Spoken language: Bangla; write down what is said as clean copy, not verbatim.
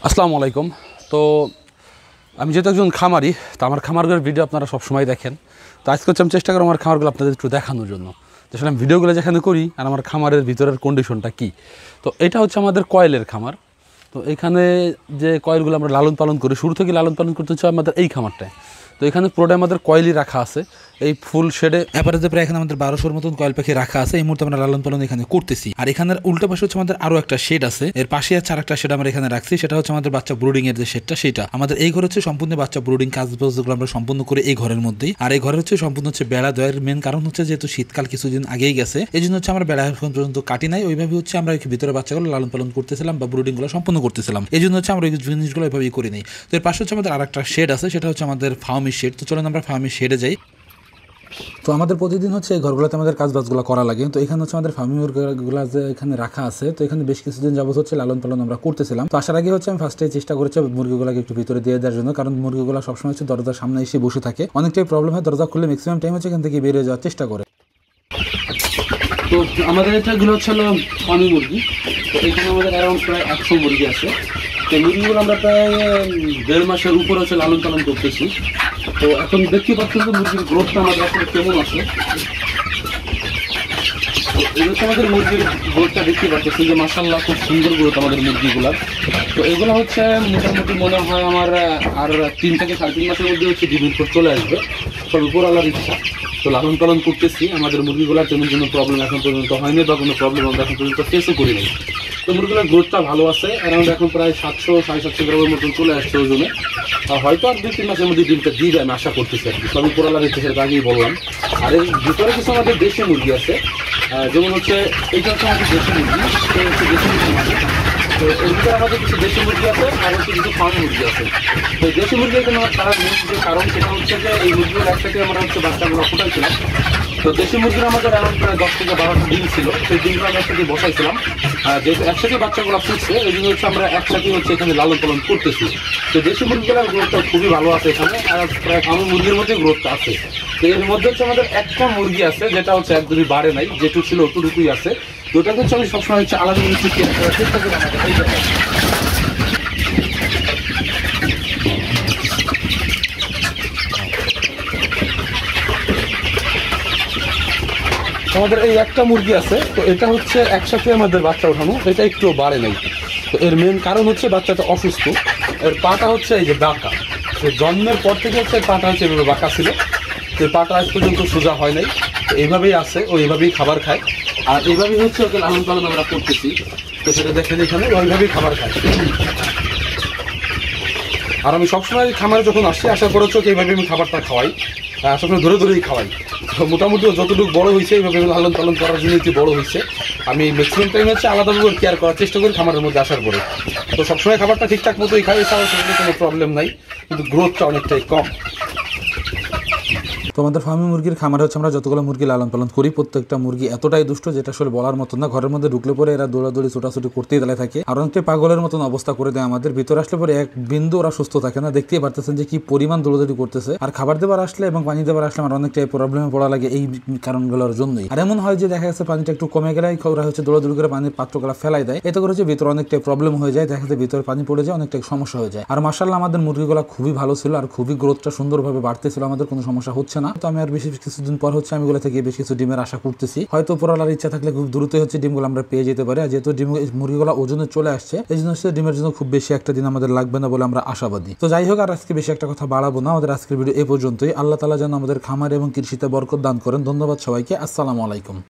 আসসালামু আলাইকুম। তো আমি যেহেতু একজন খামারি, তো আমার খামারগুলোর ভিডিও আপনারা সবসময় দেখেন। তো আজকে হচ্ছে আমি চেষ্টা করি আমার খামারগুলো আপনাদের একটু দেখানোর জন্য, আসলে আমি ভিডিওগুলো যেখানে করি আর আমার খামারের ভিতরের কন্ডিশনটা কী। তো এটা হচ্ছে আমাদের কয়েলের খামার। তো এখানে যে কয়েলগুলো আমরা লালন পালন করি, শুরু থেকে লালন পালন করতে হচ্ছে আমাদের এই খামারটায়। তো এখানে পুরোটাই আমাদের কয়েলই রাখা আছে। এই ফুল শেডে অ্যাপারেজে প্রায় এখানে আমাদের 1200-র মতন কয়েল পাখি রাখা আছে। এই মুহূর্তে আমরা লালন পালন এখানে করতেছি। আর এখানের উল্টো পাশে হচ্ছে আমাদের আরও একটা শেড আছে, এর পাশে আছে আর একটা শেড আমরা এখানে রাখছি, সেটা হচ্ছে আমাদের বাচ্চা ব্রুডিং এর যে শেডটা, সেটা আমাদের এই ঘর হচ্ছে সম্পূর্ণ বাচ্চা ব্রুডিং কাজগুলো আমরা সম্পূর্ণ করে এই ঘরের মধ্যেই। আর এই ঘরে হচ্ছে সম্পূর্ণ হচ্ছে বেড়া দেওয়ার মেন কারণ হচ্ছে যেহেতু শীতকাল কিছুদিন আগেই গেছে, এই জন্য হচ্ছে আমরা বেড়া এখন পর্যন্ত কাটি নাই। ওইভাবে হচ্ছে আমরা ভিতরে বাচ্চাগুলো লালন পালন করতেছিলাম বা ব্রুডিং গুলো সম্পূর্ণ করতেছিলাম, এই জন্য হচ্ছে আমরা ওই জিনিসগুলো এভাবেই করি নাই। তো এর পাশে হচ্ছে আমাদের আর একটা শেড আছে, সেটা হচ্ছে আমাদের ফার্মি শেড। তো চলুন আমরা ফার্মি শেডে যাই। তো আমাদের প্রতিদিন হচ্ছে এই ঘরগুলোতে আমাদের কাজবাজগুলো করা লাগে। তো এখানে হচ্ছে আমাদের ফার্মি মুরগিগুলো যে এখানে রাখা আছে, তো এখানে বেশ কিছুদিন যাবত হচ্ছে লালন পালন আমরা করতেছিলাম। তো আসার আগে হচ্ছে আমি ফার্স্টে চেষ্টা করেছি মুরগিগুলোকে একটু ভিতরে দিয়ে দেওয়ার জন্য, কারণ মুরগিগুলো সবসময় হচ্ছে দরজার সামনে এসে বসে থাকে, অনেকটাই প্রবলেম হয়। দরজা খুললে ম্যাক্সিমাম টাইম হচ্ছে এখান থেকে বেরিয়ে যাওয়ার চেষ্টা করে। তো আমাদের এটাগুলো হচ্ছে ফার্মি মুরগি। তো এখানে আমাদের অ্যারাউন্ড প্রায় 100 মুরগি আছে। তো মুরগিগুলো আমরা প্রায় 1.5 মাসের উপরে হচ্ছে লালন পালন করতেছি। তো এখন দেখতে পাচ্ছেন যে মুরগির গ্রোথটা আমাদের আসলে কেমন আছে। এই হচ্ছে আমাদের মুরগির গ্রোথটা দেখতে পাচ্ছেন যে মাশাআল্লাহ খুব সুন্দর গ্রোথ আমাদের মুরগিগুলার। তো এগুলো হচ্ছে মোটামুটি মনে হয় আমার আর 3 থেকে 3.5 মাসের মধ্যে হচ্ছে ডিমের পর চলে আসবে, সব উপর আল্লাহর ইচ্ছা। তো লালন পালন করতেছি, আমাদের মুরগিগুলার তেমন কোনো প্রবলেম এখন পর্যন্ত হয়নি বা কোনো প্রবলেম আমরা এখন পর্যন্ত ফেসও করি নাই। তো মুরগিগুলোর গ্রোথটা ভালো আছে, অ্যারাউন্ড এখন প্রায় 700-750 গ্রামের মতন চলে আসছে ওজনে। হয়তো আর 2-3 মাসের মধ্যে ডিমটা দিয়ে আমি আশা করতেছি আর কি, সবই উপর আল্লাহর ইচ্ছা, সেটা আগেই বললাম। আর এর ভিতরে কিছু আমাদের দেশি মুরগি আছে, যেমন হচ্ছে এইটা হচ্ছে আমাদের দেশি মুরগি, এটা হচ্ছে দেশি মুরগি মানে। তো এর ভিতরে আমাদের কিছু দেশি মুরগি আছে আর হচ্ছে কিছু ফার্ম মুরগি আছে। তো দেশি মুরগি এখানে আমার তারা মেন যে কারণ সেটা হচ্ছে যে এই মুরগির একসাথে আমরা হচ্ছে বাচ্চাগুলো ফুটাইছিলাম। তো দেশি মুরগির আমাদের অ্যারাউন্ড প্রায় 10 থেকে 12টা ডিম ছিল, সেই ডিমগুলো আমরা একসাথে বসাইছিলাম। যেহেতু একসাথে বাচ্চাগুলো ফুটছে, এই জন্য হচ্ছে আমরা একসাথে হচ্ছে এখানে লালন পালন করতেছি। তো দেশি মুরগিগুলোর গ্রোথটা খুবই ভালো আছে এখানে, আর প্রায় ফার্ম মুরগির মধ্যে গ্রোথটা আছে। তো এর মধ্যে হচ্ছে আমাদের একটা মুরগি আছে যেটা হচ্ছে একদমই বাড়ে নাই, যেটুকু ছিল ওটুকুই আছে। তো ওটাকে হচ্ছে আমি সবসময় হচ্ছে আলাদা কিছু কেয়ার করার চেষ্টা করি আমাদের এই জায়গায়। আমাদের এই একটা মুরগি আছে, তো এটা হচ্ছে একসাথে আমাদের বাচ্চা ওঠানো, এটা একটু বাড়ে নাই। তো এর মেন কারণ হচ্ছে বাচ্চাটা অসুস্থ, এর পাটা হচ্ছে এই যে বাঁকা। তো জন্মের পর থেকে হচ্ছে পাটা হচ্ছে এভাবে বাঁকা ছিল, তো পাটা আজ পর্যন্ত সোজা হয় নাই। তো এইভাবেই আছে, ও এইভাবেই খাবার খায়, আর এইভাবেই হচ্ছে ওকে লালন পালন আমরা করতেছি। তো সেটা দেখেন এখানে ওইভাবেই খাবার খায়। আর আমি সবসময় খামারে যখন আসি, আসার পরে হচ্ছে এইভাবে আমি খাবারটা খাওয়াই, সবসময় ধরে ধরেই খাওয়াই। মোটামুটি যতটুকু বড় হয়েছে এইভাবে লালন পালন করার জন্য একটু বড় হয়েছে। আমি ম্যাক্সিমাম টাইম হচ্ছে আলাদাভাবে কেয়ার করার চেষ্টা করি খামারের মধ্যে আসার পরে। তো সবসময় খাবারটা ঠিকঠাক মতোই খাই, এছাড়াও সেখানে কোনো প্রবলেম নাই, কিন্তু গ্রোথটা অনেকটাই কম। তো আমাদের ফার্মি মুরগির খামারে হচ্ছে আমরা যতগুলো মুরগি লালন পালন করি, প্রত্যেকটা মুরগি এতটাই দুষ্ট যেটা আসলে বলার মতন না। ঘরের মধ্যে ঢুকলে পরে এরা দৌড়াদৌড়ি ছোটাছুটি করতেই দাঁড়িয়ে থাকে, আর অনেকটাই পাগলের মতন অবস্থা করে দেয় আমাদের। ভিতরে আসলে পরে এক বিন্দু ওরা সুস্থ থাকে না, দেখতেই পারতেছেন যে কি পরিমাণ দৌড়াদৌড়ি করতেছে। আর খাবার দেবার আসলে এবং পানি দেবার আসলে আমার অনেকটাই প্রবলেমে পড়া লাগে এই কারণগুলোর জন্যই। আর এমন হয় যে দেখা যাচ্ছে পানিটা একটু কমে গেলে ওরা হচ্ছে দৌড়াদৌড়ি করে পানির পাত্রগুলো ফেলাই দেয়, এতে করে হচ্ছে ভিতরে অনেকটাই প্রবলেম হয়ে যায়, দেখা যাচ্ছে ভিতরে পানি পড়ে যায়, অনেকটাই সমস্যা হয়ে যায়। আর মাশাআল্লাহ আমাদের মুরগিগুলো খুবই ভালো ছিল আর খুবই গ্রোথটা সুন্দরভাবে বাড়তেছিল, আমাদের কোনো সমস্যা হচ্ছে না। তো আমি আর বেশি কিছুদিন পর হচ্ছে আমি এগুলো থেকে বেশ কিছু ডিমের আশা করতেছি, হয়তো উপরওয়ালার ইচ্ছা থাকলে খুব দ্রুতই হচ্ছে ডিমগুলো আমরা পেয়ে যেতে পারি। আর যেহেতু ডিম মুরগিগুলো ওজনে চলে আসছে, এই জন্য হচ্ছে ডিমের জন্য খুব বেশি একটা দিন আমাদের লাগবে না বলে আমরা আশাবাদী। তো যাই হোক, আর আজকে বেশি একটা কথা বাড়াবো না, আমাদের আজকের ভিডিও এই পর্যন্তই। আল্লাহ তাআলা যেন আমাদের খামার এবং কৃষিতে বরকত দান করেন। ধন্যবাদ সবাইকে, আসসালামু আলাইকুম।